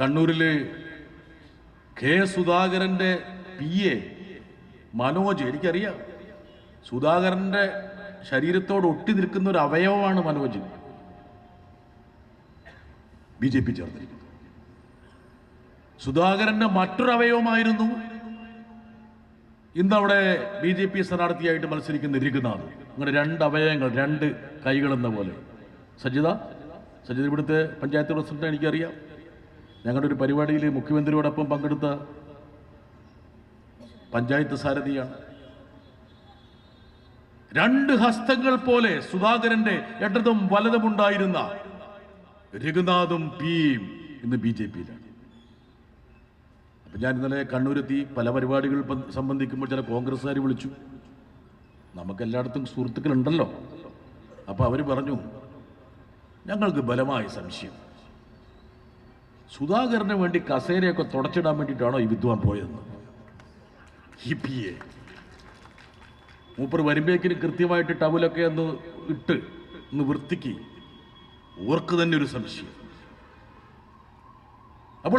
കണ്ണൂരിൽ K സുധാകരൻ്റെ PA Manoj, എനിക്കറിയാം, സുധാകരൻ്റെ ശരീരത്തോട് ഒട്ടി നിൽക്കുന്ന ഒരു അവയവമാണ് മനോജ്. BJP ചേർന്നിരിക്കുന്നത് സുധാകരൻ്റെ മറ്റൊരു അവയവമായിരുന്നു ഇന്നവിടെ BJP സ്ഥാനാർത്ഥിയായിട്ട് മത്സരിക്കുന്ന രഘുനാഥ്. അങ്ങനെ രണ്ട് അവയവങ്ങൾ, രണ്ട് കൈകളെന്ന പോലെ. സജിത ഇവിടുത്തെ പഞ്ചായത്ത് പ്രസിഡന്റ്, എനിക്കറിയാം. ഞങ്ങളുടെ ഒരു പരിപാടിയിൽ മുഖ്യമന്ത്രിയോടൊപ്പം പങ്കെടുത്ത പഞ്ചായത്ത് സാരഥിയാണ്. രണ്ട് ഹസ്തങ്ങൾ പോലെ സുധാകരന്റെ ഇടതും വലതുമുണ്ടായിരുന്ന രഘുനാഥും പിയും ഇന്ന് BJPയിലാണ്. അപ്പം ഞാൻ ഇന്നലെ കണ്ണൂരെത്തി പല പരിപാടികൾ സംബന്ധിക്കുമ്പോൾ ചില കോൺഗ്രസ്സുകാർ വിളിച്ചു. നമുക്കെല്ലായിടത്തും സുഹൃത്തുക്കളുണ്ടല്ലോ. അപ്പോൾ അവർ പറഞ്ഞു, ഞങ്ങൾക്ക് ബലമായ സംശയം, സുധാകരന് വേണ്ടി കസേരയൊക്കെ തുടച്ചിടാൻ വേണ്ടിയിട്ടാണോ ഈ വിദ്വാൻ പോയതെന്ന്. ഈ PA മൂപ്പർ വരുമ്പോഴേക്കിന് കൃത്യമായിട്ട് ടവലൊക്കെ ഒന്ന് വൃത്തിക്ക് ഓർക്ക് തന്നെ ഒരു സംശയം.